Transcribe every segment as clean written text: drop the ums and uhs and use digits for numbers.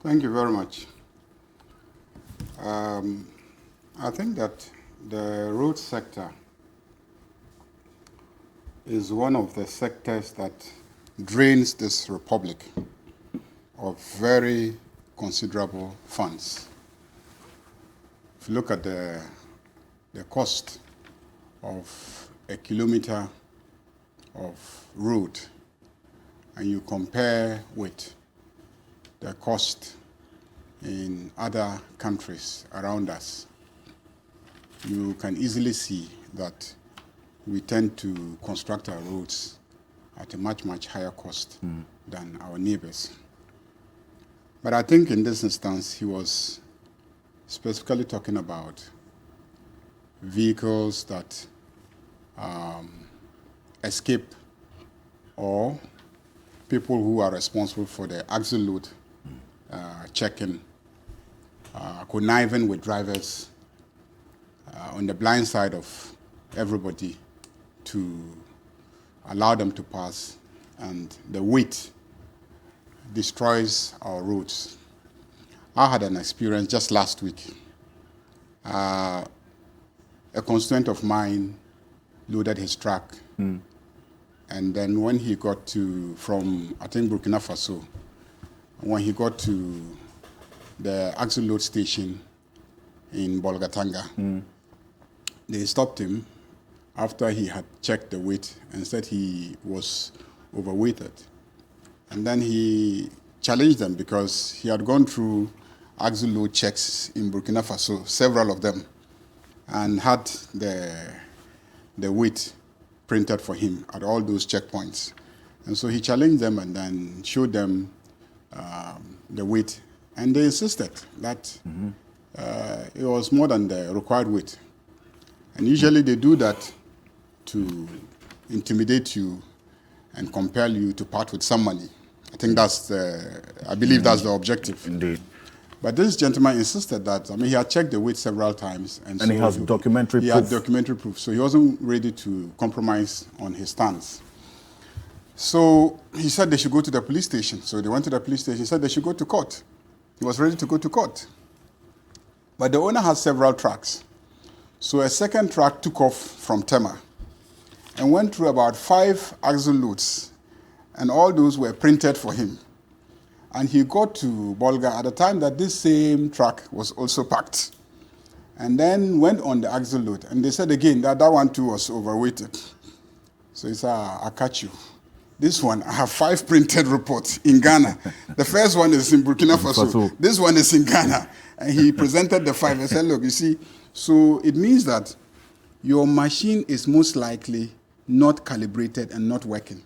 Thank you very much. I think that the road sector is one of the sectors that drains this republic of very considerable funds. If you look at the cost of a kilometer of road and you compare with the cost in other countries around us, you can easily see that we tend to construct our roads at a much, much higher cost than our neighbors. But I think in this instance, he was specifically talking about vehicles that escape or people who are responsible for the axle load checking, conniving with drivers on the blind side of everybody to allow them to pass, and the weight destroys our roads. I had an experience just last week. A constituent of mine loaded his truck, and then when he got from I think Burkina Faso, when he got to the axle load station in Bolgatanga, they stopped him after he had checked the weight and said he was overweighted. And then he challenged them because he had gone through axle load checks in Burkina Faso, several of them, and had the weight printed for him at all those checkpoints. And so he challenged them and then showed them the weight, and they insisted that it was more than the required weight. And usually they do that to intimidate you and compel you to part with some money. I think I believe that's the objective. Indeed. But this gentleman insisted that, he had checked the weight several times. And so he has documentary proof. He had documentary proof, so he wasn't ready to compromise on his stance. So he said they should go to the police station. So they went to the police station. He said they should go to court. He was ready to go to court. But the owner has several trucks. So a second truck took off from Tema and went through about 5 axle loads, and all those were printed for him. And he got to Bolga at the time that this same truck was also packed, and then went on the axle load. And they said again that one too was overweighted. So he said, I'll catch you. This one, I have 5 printed reports in Ghana. The first one is in Burkina Faso. This one is in Ghana. And he presented the 5 and said, look, you see, so it means that your machine is most likely not calibrated and not working.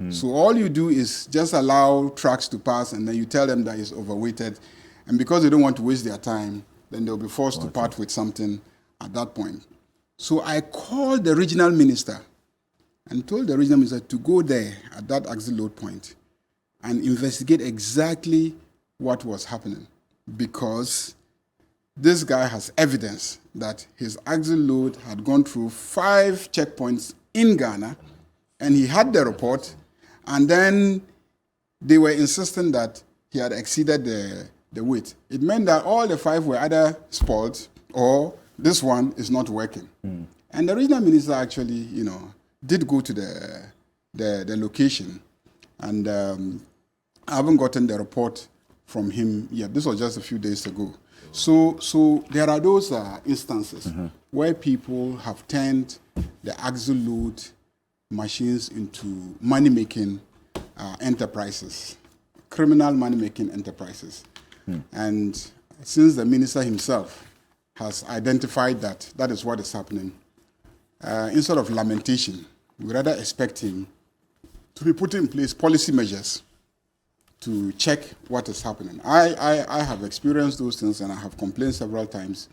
So all you do is just allow trucks to pass, and then you tell them that it's overweighted. And because they don't want to waste their time, then they'll be forced to part with something at that point. So I called the regional minister and told the regional minister to go there at that axle load point and investigate exactly what was happening, because this guy has evidence that his axle load had gone through 5 checkpoints in Ghana, and he had the report, and then they were insisting that he had exceeded the weight. It meant that all the 5 were either spoiled or this one is not working. And the regional minister actually, did go to the location, and I haven't gotten the report from him yet. This was just a few days ago. So there are those instances where people have turned the axle load machines into money-making enterprises, criminal money-making enterprises. And since the minister himself has identified that that is what is happening, instead of lamentation, we rather expect him to be putting in place policy measures to check what is happening. I have experienced those things, and I have complained several times,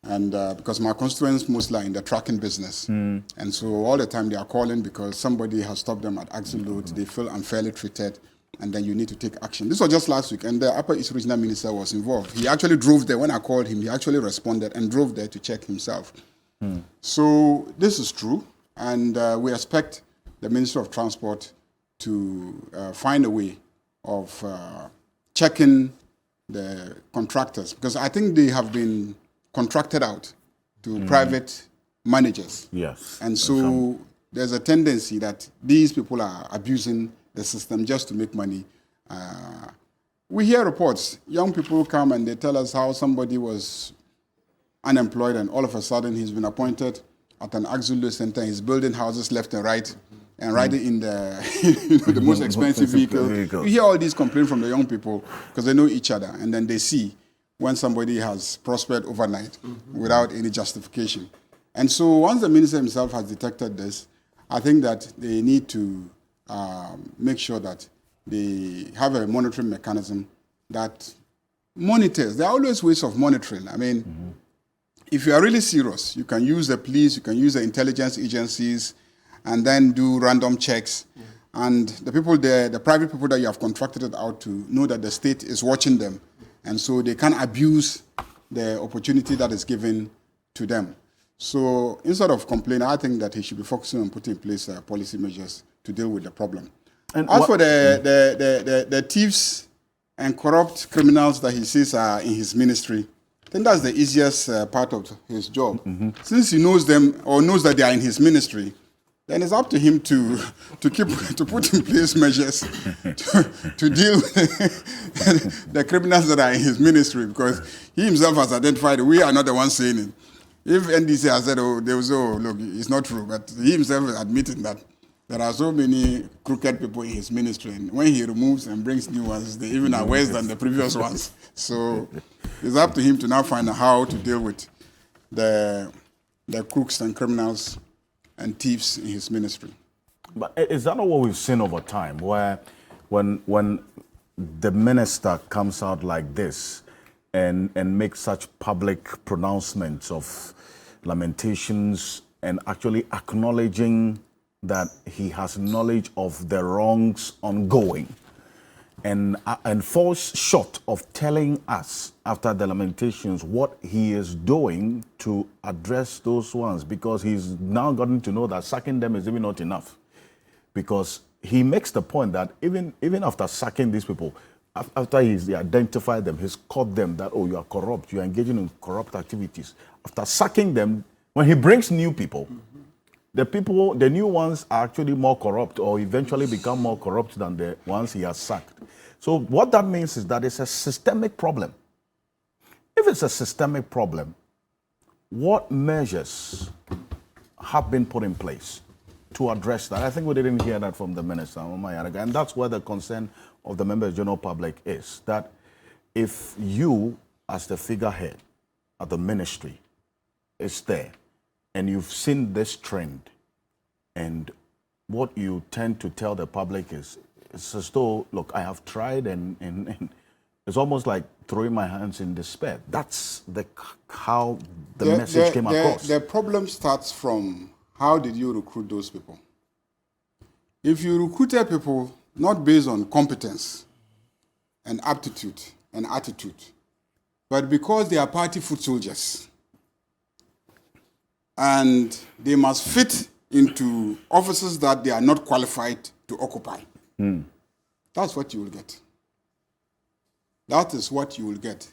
and because my constituents mostly are in the trucking business, and so all the time they are calling because somebody has stopped them at axle load, they feel unfairly treated, and then you need to take action. This was just last week, and the Upper East Regional Minister was involved. He actually drove there. When I called him, he actually responded and drove there to check himself. So this is true, and we expect the Minister of Transport to find a way of checking the contractors, because I think they have been contracted out to private managers. Yes. And so there's a tendency that these people are abusing the system just to make money. We hear reports. Young people come and they tell us how somebody was unemployed and all of a sudden he's been appointed at an auxiliary center. He's building houses left and right and riding in the the most expensive vehicle. You hear all these complaints from the young people because they know each other, and then they see when somebody has prospered overnight without any justification. And so once the minister himself has detected this, I think that they need to make sure that they have a monitoring mechanism that monitors. There are always ways of monitoring. I mean, if you are really serious, you can use the police, you can use the intelligence agencies, and then do random checks. And the people there, the private people that you have contracted it out to, know that the state is watching them. And so they can't abuse the opportunity that is given to them. So instead of complaining, I think that he should be focusing on putting in place policy measures to deal with the problem. And as for the thieves and corrupt criminals that he says are in his ministry, I think that's the easiest part of his job. Since he knows them or knows that they are in his ministry, then it's up to him to put in place measures to deal with the criminals that are in his ministry, because he himself has identified we are not the ones saying it. If NDC has said, look, it's not true, but he himself is admitting that there are so many crooked people in his ministry, and when he removes and brings new ones, they even are worse than the previous ones. So it's up to him to now find out how to deal with the crooks and criminals and thieves in his ministry. But is that not what we've seen over time, where when the minister comes out like this and makes such public pronouncements of lamentations and actually acknowledging that he has knowledge of the wrongs ongoing, and falls short of telling us after the lamentations what he is doing to address those ones, because he's now gotten to know that sacking them is even not enough. Because he makes the point that even after sacking these people, after he's identified them, he's caught them that, you are corrupt, you are engaging in corrupt activities. After sacking them, when he brings new people, the new ones are actually more corrupt, or eventually become more corrupt than the ones he has sacked. So what that means is that it's a systemic problem. If it's a systemic problem, what measures have been put in place to address that? I think we didn't hear that from the minister, Ayariga, and that's where the concern of the members general public is, that if you, as the figurehead of the ministry, is there, and you've seen this trend, and what you tend to tell the public is, it's as though, look, I have tried, and it's almost like throwing my hands in despair. That's how the message came across. The problem starts from, how did you recruit those people? If you recruited people not based on competence and aptitude and attitude, but because they are party foot soldiers, and they must fit into offices that they are not qualified to occupy. That's what you will get. That is what you will get.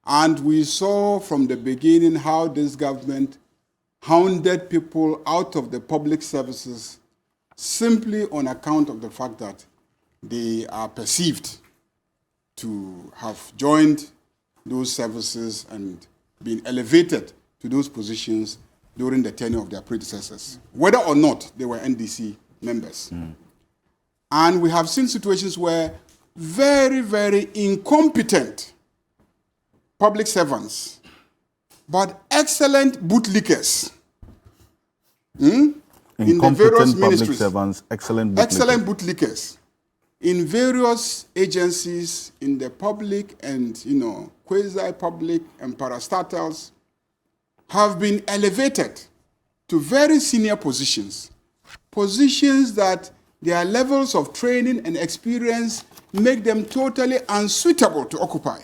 And we saw from the beginning how this government hounded people out of the public services simply on account of the fact that they are perceived to have joined those services and been elevated to those positions during the tenure of their predecessors, whether or not they were NDC members. And we have seen situations where very, very incompetent public servants, but excellent bootlickers in the various ministries, servants, excellent bootlickers in various agencies, in the public and quasi-public and parastatals, have been elevated to very senior positions that their levels of training and experience make them totally unsuitable to occupy.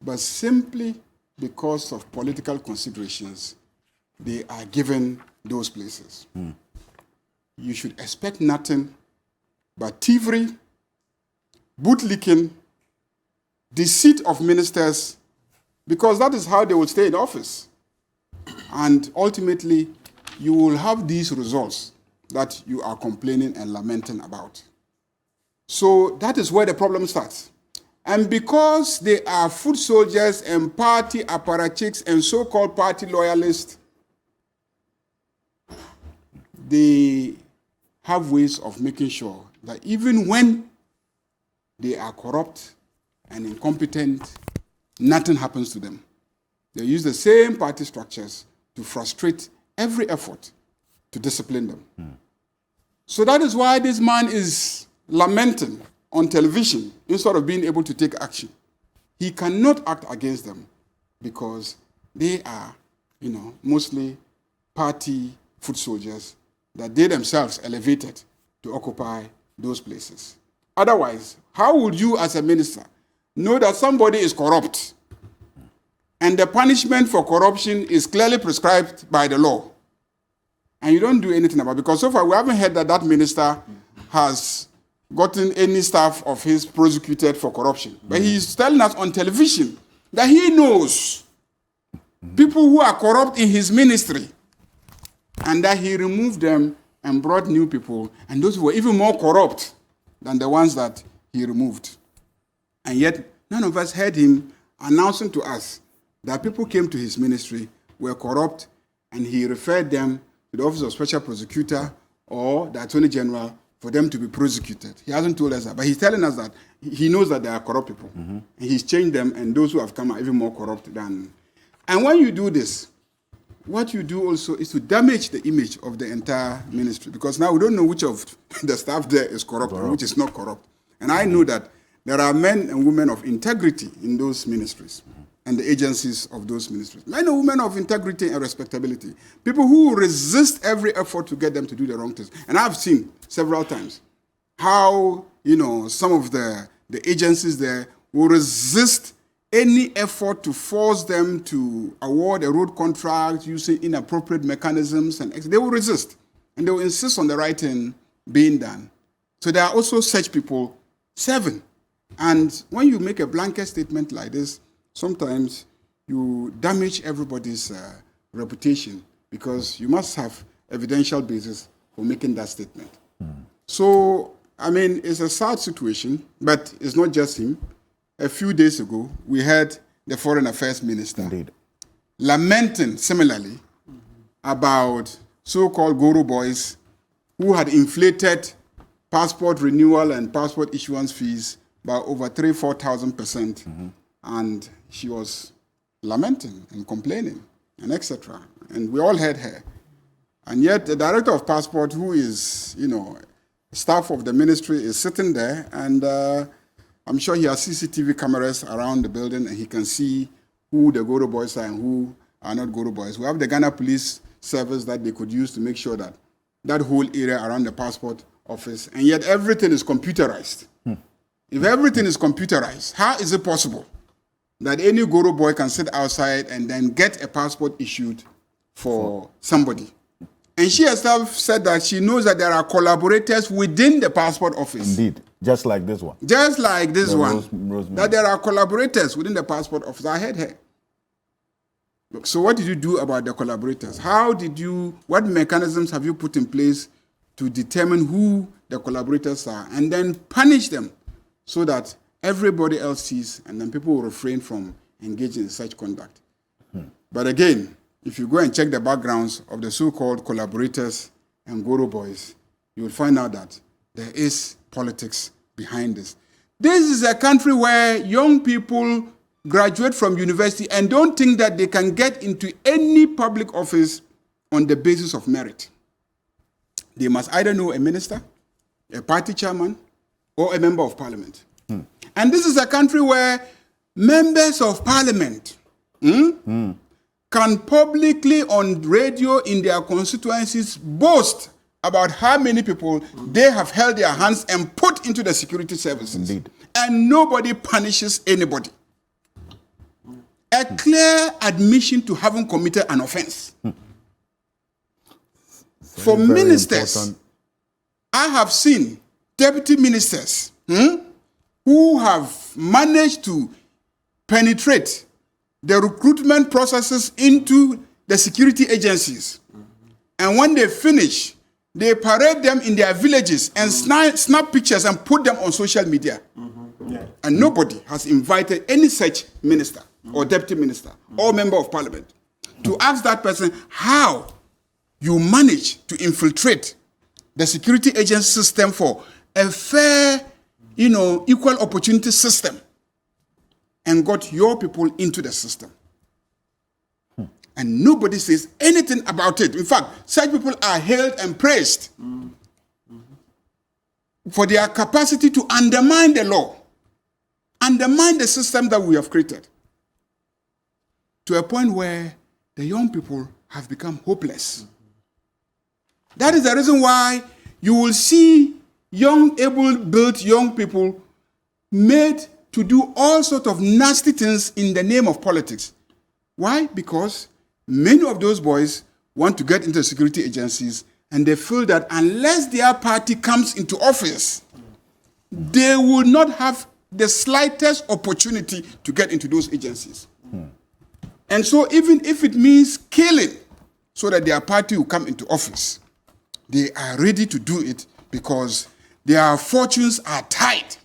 But simply because of political considerations, they are given those places. You should expect nothing but thievery, bootlicking, deceit of ministers, because that is how they will stay in office. And ultimately, you will have these results that you are complaining and lamenting about. So that is where the problem starts. And because they are foot soldiers and party apparatchiks and so-called party loyalists, they have ways of making sure that even when they are corrupt and incompetent, nothing happens to them. They use the same party structures to frustrate every effort to discipline them. So that is why this man is lamenting on television instead of being able to take action. He cannot act against them because they are, mostly party foot soldiers that they themselves elevated to occupy those places. Otherwise, how would you as a minister know that somebody is corrupt and the punishment for corruption is clearly prescribed by the law, and you don't do anything about it? Because so far we haven't heard that minister has gotten any staff of his prosecuted for corruption. But he's telling us on television that he knows people who are corrupt in his ministry and that he removed them and brought new people, and those who were even more corrupt than the ones that he removed. And yet, none of us heard him announcing to us that people came to his ministry, were corrupt, and he referred them to the Office of Special Prosecutor or the Attorney General for them to be prosecuted. He hasn't told us that, but he's telling us that he knows that there are corrupt people. And he's changed them, and those who have come are even more corrupt than. And when you do this, what you do also is to damage the image of the entire ministry, because now we don't know which of the staff there is corrupt and which is not corrupt. And I know that there are men and women of integrity in those ministries and the agencies of those ministries. Men and women of integrity and respectability. People who resist every effort to get them to do the wrong things. And I've seen several times how, some of the agencies there will resist any effort to force them to award a road contract using inappropriate mechanisms, and they will resist. And they will insist on the right thing being done. So there are also such people, 7. And when you make a blanket statement like this, sometimes you damage everybody's reputation, because you must have evidential basis for making that statement. So, it's a sad situation, but it's not just him. A few days ago, we heard the Foreign Affairs Minister lamenting similarly about so-called Goro boys who had inflated passport renewal and passport issuance fees by over 3,000-4,000%. And she was lamenting and complaining and etc. And we all heard her. And yet the director of passport, who is, staff of the ministry, is sitting there, and I'm sure he has CCTV cameras around the building, and he can see who the Goro boys are and who are not Goro boys. We have the Ghana Police Service that they could use to make sure that that whole area around the passport office, and yet everything is computerized. If everything is computerized, how is it possible that any Goro boy can sit outside and then get a passport issued for somebody? And she herself said that she knows that there are collaborators within the passport office. Indeed, just like this one. Just like this one. Rosemary. That there are collaborators within the passport office. I heard her. So what did you do about the collaborators? What mechanisms have you put in place to determine who the collaborators are and then punish them so that everybody else sees and then people will refrain from engaging in such conduct? But again, if you go and check the backgrounds of the so-called collaborators and Goro boys, you will find out that there is politics behind this. This is a country where young people graduate from university and don't think that they can get into any public office on the basis of merit. They must either know a minister, a party chairman, or a member of parliament. And this is a country where members of parliament can publicly on radio in their constituencies boast about how many people they have held their hands and put into the security services. Indeed. And nobody punishes anybody. A clear admission to having committed an offense. For very ministers, important. I have seen deputy ministers who have managed to penetrate the recruitment processes into the security agencies. And when they finish, they parade them in their villages and snap pictures and put them on social media. And nobody has invited any such minister or deputy minister or member of parliament to ask that person how you manage to infiltrate the security agency system for a fair, equal opportunity system and got your people into the system. And nobody says anything about it. In fact, such people are hailed and praised for their capacity to undermine the law, undermine the system that we have created, to a point where the young people have become hopeless. That is the reason why you will see young, able-built young people made to do all sorts of nasty things in the name of politics. Why? Because many of those boys want to get into security agencies, and they feel that unless their party comes into office, they will not have the slightest opportunity to get into those agencies. And so even if it means killing so that their party will come into office, they are ready to do it because their fortunes are tied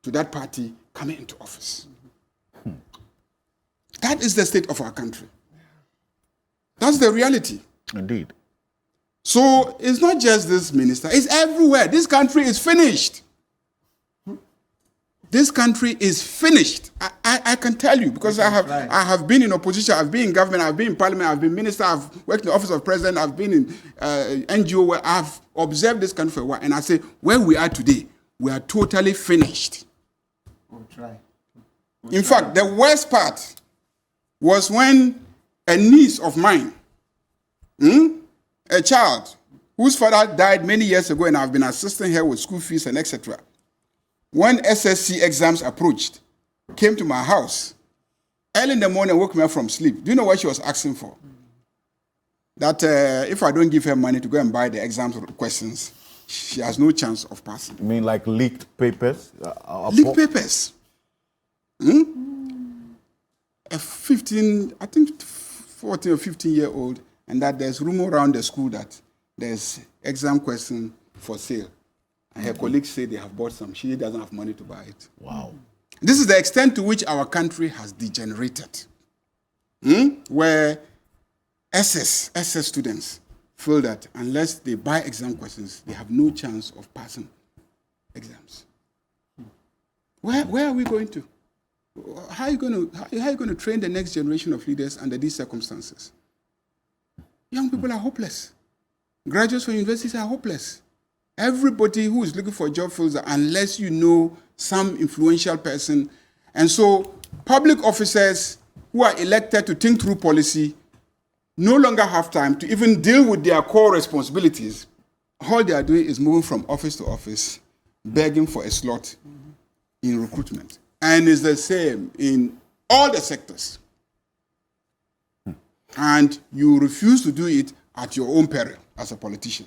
to that party coming into office. That is the state of our country. That's the reality. Indeed. So it's not just this minister, it's everywhere. This country is finished. This country is finished. I can tell you because I have been in opposition, I've been in government, I've been in parliament, I've been minister, I've worked in the office of president, I've been in NGO where I've observed this country for a while, and I say where we are today, we are totally finished. In fact, the worst part was when a niece of mine, a child whose father died many years ago, and I've been assisting her with school fees and etc. When SSC exams approached, came to my house early in the morning, woke me up from sleep. Do you know what she was asking for? That if I don't give her money to go and buy the exam questions, she has no chance of passing. You mean like leaked papers? Leaked papers. A 15, I think 14 or 15-year-old, and that there's rumor around the school that there's exam question for sale. And her colleagues say they have bought some. She doesn't have money to buy it. Wow. This is the extent to which our country has degenerated. Where SS students feel that unless they buy exam questions, they have no chance of passing exams. Where are we going to? How are you going to train the next generation of leaders under these circumstances? Young people are hopeless. Graduates from universities are hopeless. Everybody who is looking for a job feels that unless you know some influential person. And so public officers who are elected to think through policy no longer have time to even deal with their core responsibilities. All they are doing is moving from office to office, begging for a slot in recruitment. And it's the same in all the sectors. And you refuse to do it at your own peril as a politician.